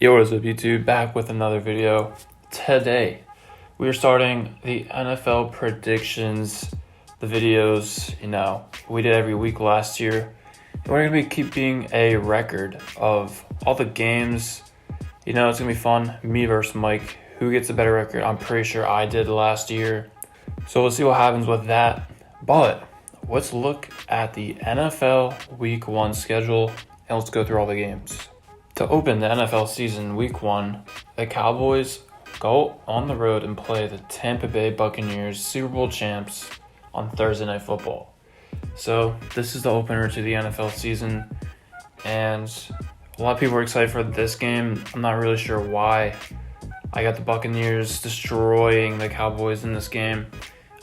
Yo, what is up, YouTube? Back with another video. Today, we are starting the NFL predictions, the videos, we did every week last year. And we're going to be keeping a record of all the games. It's going to be fun. Me versus Mike. Who gets a better record? I'm pretty sure I did last year. So we'll see what happens with that. But let's look at the NFL Week 1 schedule, and let's go through all the games. To open the NFL season, Week 1, the Cowboys go on the road and play the Tampa Bay Buccaneers, Super Bowl champs, on Thursday Night Football. So this is the opener to the NFL season, and a lot of people are excited for this game. I'm not really sure why. I got the Buccaneers destroying the Cowboys in this game.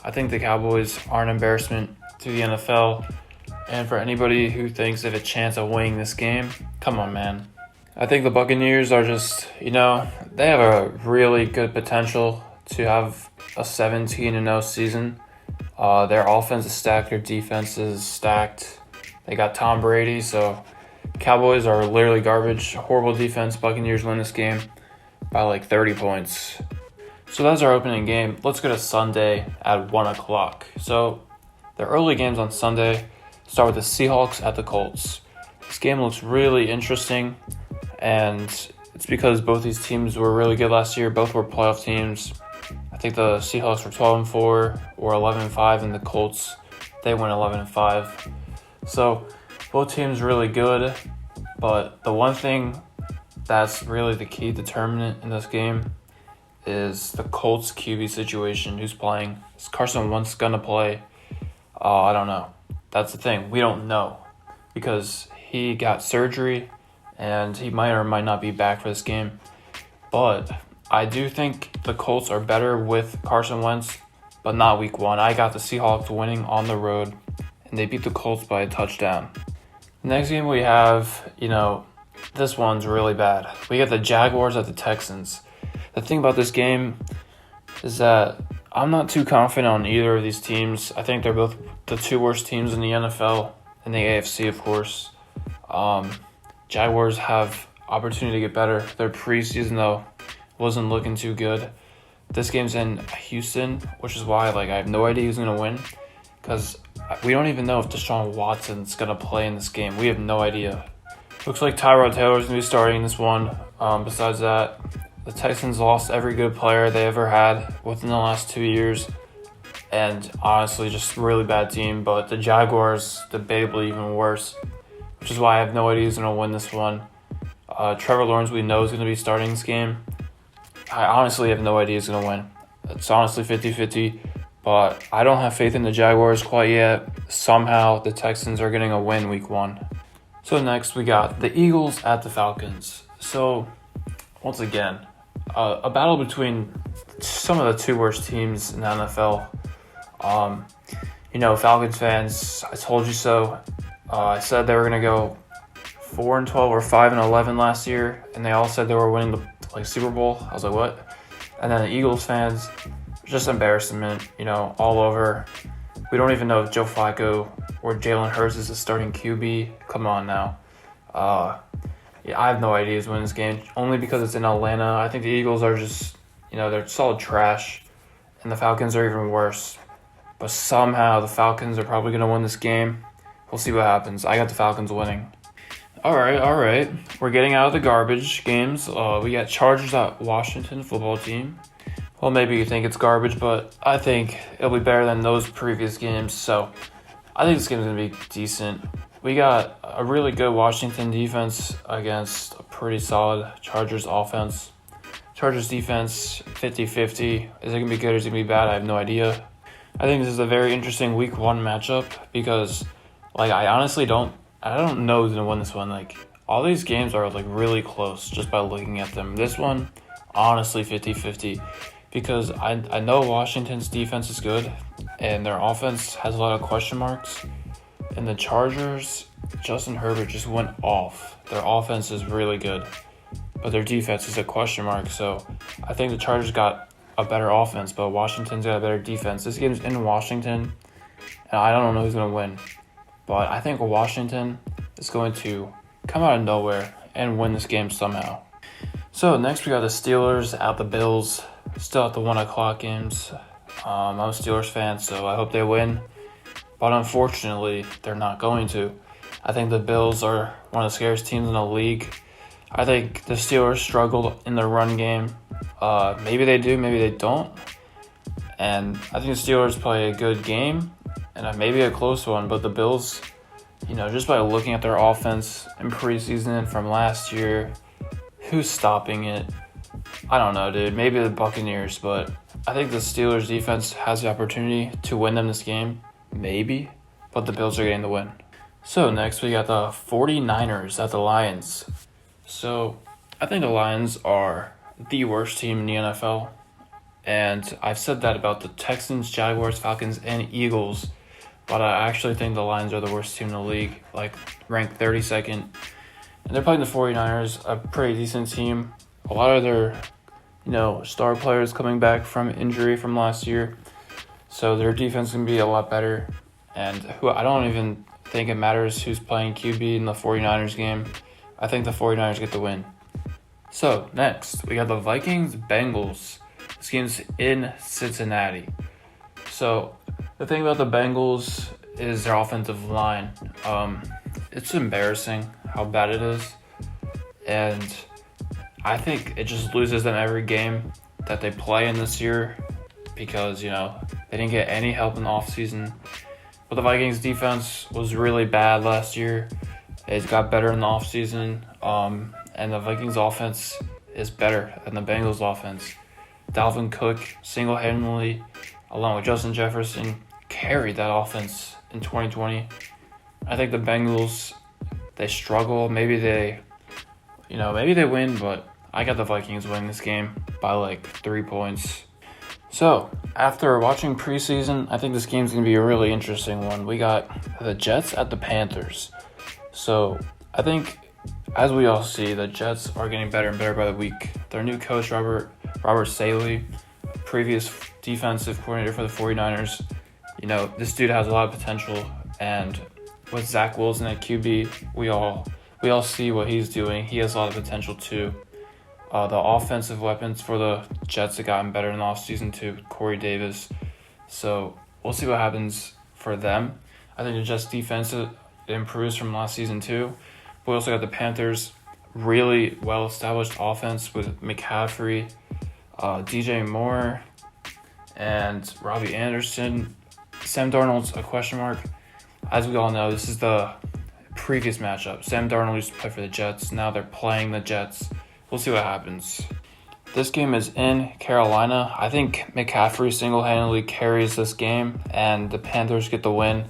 I think the Cowboys are an embarrassment to the NFL, and for anybody who thinks they have a chance of winning this game, come on, man. I think the Buccaneers are just, they have a really good potential to have a 17-0 season. Their offense is stacked, their defense is stacked. They got Tom Brady, so Cowboys are literally garbage. Horrible defense. Buccaneers win this game by like 30 points. So that's our opening game. Let's go to Sunday at 1 o'clock. So the early games on Sunday start with the Seahawks at the Colts. This game looks really interesting. And it's because both these teams were really good last year. Both were playoff teams. I think the Seahawks were 12-4 or 11-5, and the Colts, they went 11-5. So both teams really good. But the one thing that's really the key determinant in this game is the Colts QB situation. Who's playing? Is Carson Wentz going to play? I don't know. That's the thing. We don't know because he got surgery, and he might or might not be back for this game. But I do think the Colts are better with Carson Wentz, but not Week 1. I got the Seahawks winning on the road, and they beat the Colts by a touchdown. Next game we have, this one's really bad. We got the Jaguars at the Texans. The thing about this game is that I'm not too confident on either of these teams. I think they're both the two worst teams in the NFL, and the AFC, of course. Jaguars have opportunity to get better. Their preseason, though, wasn't looking too good. This game's in Houston, which is why I have no idea who's going to win, because we don't even know if Deshaun Watson's going to play in this game. We have no idea. Looks like Tyrod Taylor's going to be starting this one. Besides that, the Texans lost every good player they ever had within the last 2 years, and honestly, just a really bad team. But the Jaguars, debatably even worse, which is why I have no idea who's going to win this one. Trevor Lawrence, we know, is going to be starting this game. I honestly have no idea who's going to win. It's honestly 50-50, but I don't have faith in the Jaguars quite yet. Somehow, the Texans are getting a win Week 1. So next, we got the Eagles at the Falcons. So, once again, a battle between some of the two worst teams in the NFL. Falcons fans, I told you so. I said they were going to go 4-12 or 5-11 last year, and they all said they were winning the Super Bowl. I was like, what? And then the Eagles fans, just embarrassment, all over. We don't even know if Joe Flacco or Jalen Hurts is the starting QB. Come on now. I have no idea who's winning this game, only because it's in Atlanta. I think the Eagles are just, they're solid trash, and the Falcons are even worse. But somehow the Falcons are probably going to win this game. We'll see what happens. I got the Falcons winning. All right. We're getting out of the garbage games. We got Chargers at Washington football team. Well, maybe you think it's garbage, but I think it'll be better than those previous games. So I think this game is going to be decent. We got a really good Washington defense against a pretty solid Chargers offense. Chargers defense, 50-50. Is it going to be good or is it going to be bad? I have no idea. I think this is a very interesting Week 1 matchup because I honestly don't know who's going to win this one. All these games are, really close just by looking at them. This one, honestly, 50-50. Because I know Washington's defense is good, and their offense has a lot of question marks. And the Chargers, Justin Herbert just went off. Their offense is really good, but their defense is a question mark. So I think the Chargers got a better offense, but Washington's got a better defense. This game's in Washington, and I don't know who's going to win. But I think Washington is going to come out of nowhere and win this game somehow. So next we got the Steelers at the Bills, still at the 1 o'clock games. I'm a Steelers fan, so I hope they win. But unfortunately, they're not going to. I think the Bills are one of the scariest teams in the league. I think the Steelers struggled in the run game. Maybe they do, maybe they don't. And I think the Steelers play a good game and maybe a close one. But the Bills, just by looking at their offense in preseason from last year, who's stopping it? I don't know, dude. Maybe the Buccaneers, but I think the Steelers defense has the opportunity to win them this game. Maybe, but the Bills are getting the win. So next we got the 49ers at the Lions. So I think the Lions are the worst team in the NFL. And I've said that about the Texans, Jaguars, Falcons, and Eagles. But I actually think the Lions are the worst team in the league, ranked 32nd. And they're playing the 49ers, a pretty decent team. A lot of their, star players coming back from injury from last year. So their defense can be a lot better. And I don't even think it matters who's playing QB in the 49ers game. I think the 49ers get the win. So next, we got the Vikings-Bengals. This game's in Cincinnati. So the thing about the Bengals is their offensive line. It's embarrassing how bad it is. And I think it just loses them every game that they play in this year because, they didn't get any help in the offseason. But the Vikings defense was really bad last year. It got better in the offseason. And the Vikings offense is better than the Bengals offense. Dalvin Cook single-handedly, along with Justin Jefferson, carried that offense in 2020. I think the Bengals, they struggle. Maybe they win, but I got the Vikings winning this game by 3 points. So, after watching preseason, I think this game's going to be a really interesting one. We got the Jets at the Panthers. So, I think, as we all see, the Jets are getting better and better by the week. Their new coach, Robert Saleh, previous defensive coordinator for the 49ers, this dude has a lot of potential. And with Zach Wilson at QB, we all see what he's doing. He has a lot of potential too. The offensive weapons for the Jets have gotten better in the offseason too. Corey Davis. So we'll see what happens for them. I think the Jets defense improves from last season too. But we also got the Panthers, really well-established offense with McCaffrey, DJ Moore, and Robbie Anderson. Sam Darnold's a question mark. As we all know, this is the previous matchup. Sam Darnold used to play for the Jets. Now they're playing the Jets. We'll see what happens. This game is in Carolina. I think McCaffrey single-handedly carries this game, and the Panthers get the win.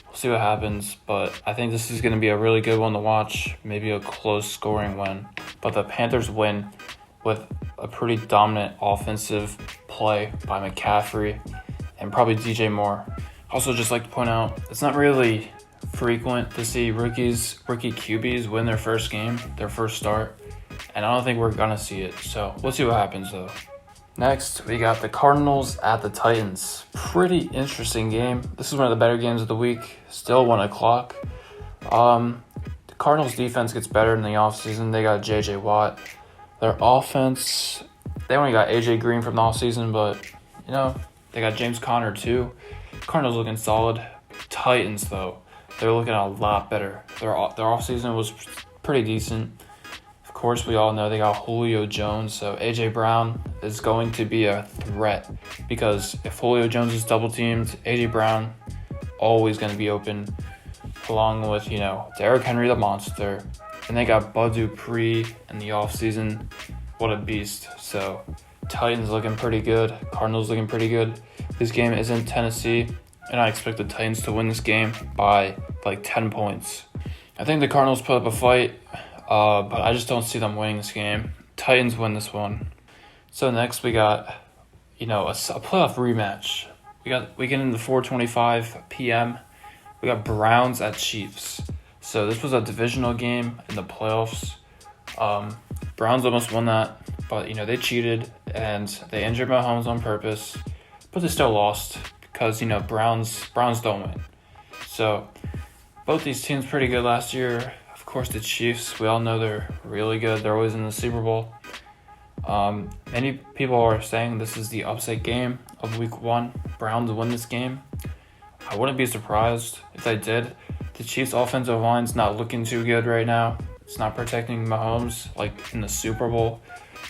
We'll see what happens, but I think this is going to be a really good one to watch. Maybe a close scoring win. But the Panthers win with a pretty dominant offensive play by McCaffrey and probably DJ Moore. Also, just like to point out, it's not really frequent to see rookie QBs win their first game, their first start. And I don't think we're going to see it. So we'll see what happens, though. Next, we got the Cardinals at the Titans. Pretty interesting game. This is one of the better games of the week. Still 1 o'clock. The Cardinals defense gets better in the offseason. They got J.J. Watt. Their offense, they only got A.J. Green from the offseason, but, they got James Conner too. Cardinals looking solid. Titans, though, they're looking a lot better. Their offseason was pretty decent. Of course, we all know they got Julio Jones, so A.J. Brown is going to be a threat because if Julio Jones is double-teamed, A.J. Brown always going to be open, along with, Derrick Henry the monster. And they got Bud Dupree in the offseason. What a beast. So, Titans looking pretty good. Cardinals looking pretty good. This game is in Tennessee, and I expect the Titans to win this game by 10 points. I think the Cardinals put up a fight, but I just don't see them winning this game. Titans win this one. So next we got, a playoff rematch. We get into 4:25 p.m. We got Browns at Chiefs. So this was a divisional game in the playoffs. Browns almost won that, but they cheated and they injured Mahomes on purpose, but they still lost because Browns don't win. So both these teams pretty good last year. Of course, the Chiefs, we all know they're really good. They're always in the Super Bowl. Many people are saying this is the upset game of Week 1. Browns win this game. I wouldn't be surprised if they did. The Chiefs' offensive line's not looking too good right now. It's not protecting Mahomes like in the Super Bowl.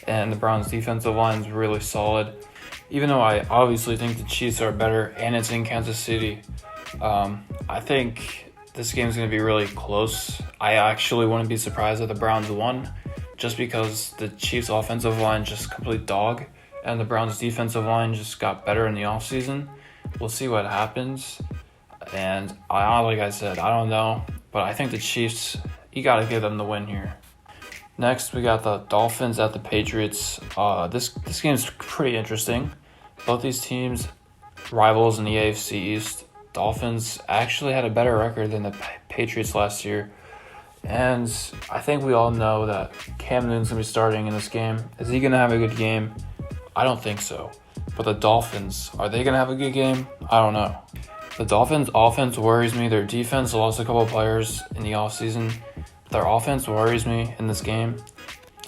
And the Browns' defensive line's really solid. Even though I obviously think the Chiefs are better and it's in Kansas City, I think this game's going to be really close. I actually wouldn't be surprised if the Browns won, just because the Chiefs' offensive line just complete dog, and the Browns' defensive line just got better in the offseason. We'll see what happens. And like I said, I don't know, but I think the Chiefs, you got to give them the win here. Next, we got the Dolphins at the Patriots. This game's pretty interesting. Both these teams, rivals in the AFC East. Dolphins actually had a better record than the Patriots last year. And I think we all know that Cam Newton's going to be starting in this game. Is he going to have a good game? I don't think so. But the Dolphins, are they going to have a good game? I don't know. The Dolphins' offense worries me. Their defense lost a couple of players in the offseason. Their offense worries me in this game.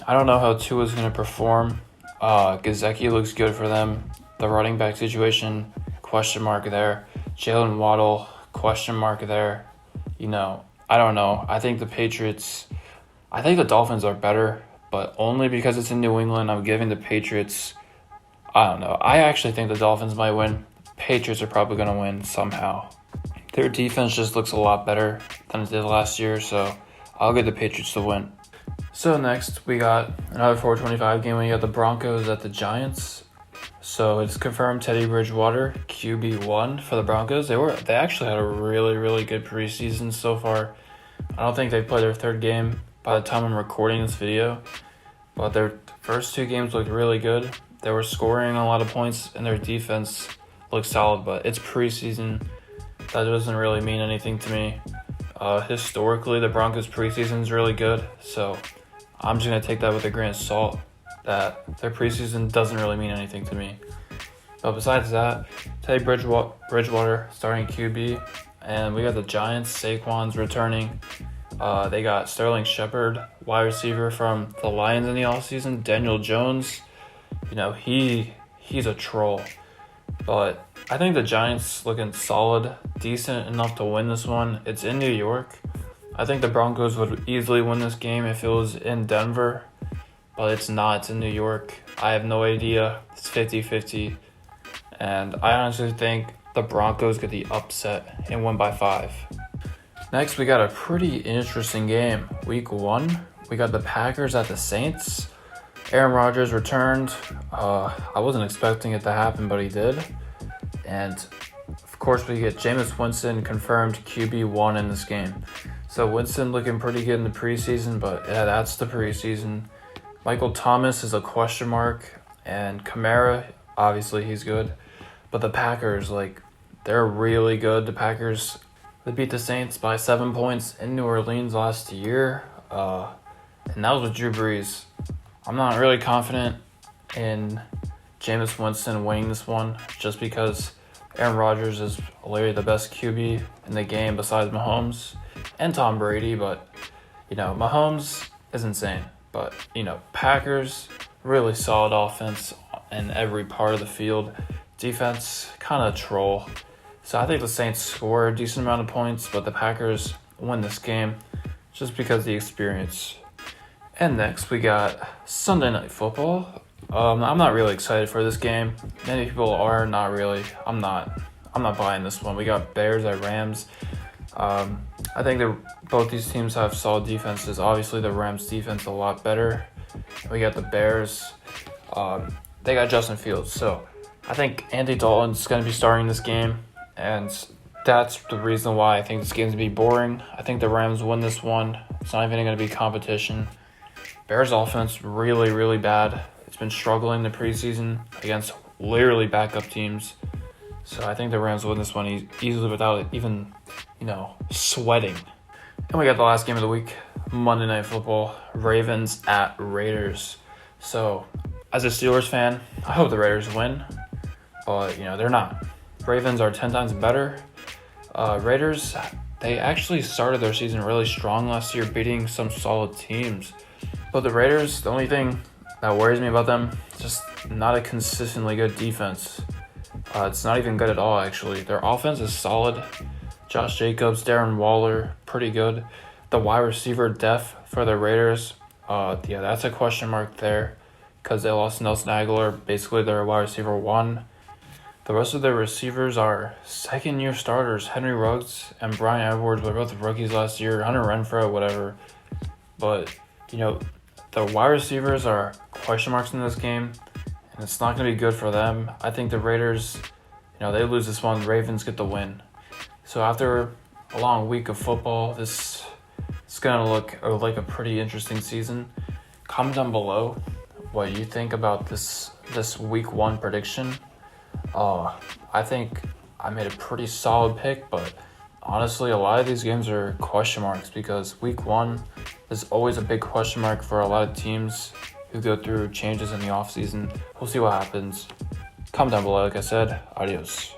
I don't know how Tua's going to perform. Gesicki looks good for them. The running back situation, question mark there. Jalen Waddle, question mark there. I don't know. I think the Dolphins are better, but only because it's in New England. I'm giving the Patriots, I don't know. I actually think the Dolphins might win. Patriots are probably going to win somehow. Their defense just looks a lot better than it did last year, so I'll give the Patriots the win. So next, we got another 425 game. We got the Broncos at the Giants. So it's confirmed Teddy Bridgewater, QB1 for the Broncos. They actually had a really, really good preseason so far. I don't think they've played their third game by the time I'm recording this video, but their first two games looked really good. They were scoring a lot of points, and their defense looked solid, but it's preseason. That doesn't really mean anything to me. Historically, the Broncos preseason is really good, so I'm just going to take that with a grain of salt, that their preseason doesn't really mean anything to me. But besides that, Teddy Bridgewater starting QB, and we got the Giants. Saquon's returning. They got Sterling Shepard, wide receiver from the Lions in the offseason. Daniel Jones, he's a troll. But I think the Giants looking solid, decent enough to win this one. It's in New York. I think the Broncos would easily win this game if it was in Denver, but it's not. It's in New York. I have no idea. It's 50-50. And I honestly think the Broncos get the upset and win by 5. Next, we got a pretty interesting game. Week 1, we got the Packers at the Saints. Aaron Rodgers returned. I wasn't expecting it to happen, but he did. And, of course, we get Jameis Winston confirmed QB1 in this game. So Winston looking pretty good in the preseason, but yeah, that's the preseason. Michael Thomas is a question mark, and Kamara, obviously he's good. But the Packers, they're really good. The Packers, they beat the Saints by 7 points in New Orleans last year. And that was with Drew Brees. I'm not really confident in Jameis Winston winning this one, just because Aaron Rodgers is literally the best QB in the game besides Mahomes and Tom Brady. But, Mahomes is insane. But, Packers, really solid offense in every part of the field. Defense, kind of troll. So I think the Saints score a decent amount of points, but the Packers win this game just because of the experience. And next, we got Sunday Night Football. I'm not really excited for this game. Many people are not really. I'm not buying this one. We got Bears at Rams. I think both these teams have solid defenses. Obviously, the Rams' defense a lot better. We got the Bears. They got Justin Fields. So I think Andy Dalton's going to be starting this game. And that's the reason why I think this game's going to be boring. I think the Rams win this one. It's not even going to be competition. Bears offense really, really bad. It's been struggling the preseason against literally backup teams. So I think the Rams win this one easily without even, sweating. And we got the last game of the week, Monday Night Football, Ravens at Raiders. So as a Steelers fan, I hope the Raiders win. But, they're not. Ravens are 10 times better. Raiders, they actually started their season really strong last year, beating some solid teams. But the Raiders, the only thing that worries me about them. Just not a consistently good defense. It's not even good at all, actually. Their offense is solid. Josh Jacobs, Darren Waller, pretty good. The wide receiver depth for the Raiders, that's a question mark there because they lost Nelson Aguilar, basically their wide receiver one. The rest of their receivers are second-year starters. Henry Ruggs and Brian Edwards were both rookies last year. Hunter Renfrow, whatever. But, the wide receivers are question marks in this game, and it's not going to be good for them. I think the Raiders, they lose this one. The Ravens get the win. So after a long week of football, it's going to look like a pretty interesting season. Comment down below what you think about this week one prediction. I think I made a pretty solid pick, but honestly, a lot of these games are question marks because week one is always a big question mark for a lot of teams who go through changes in the offseason. We'll see what happens. Comment down below, like I said. Adios.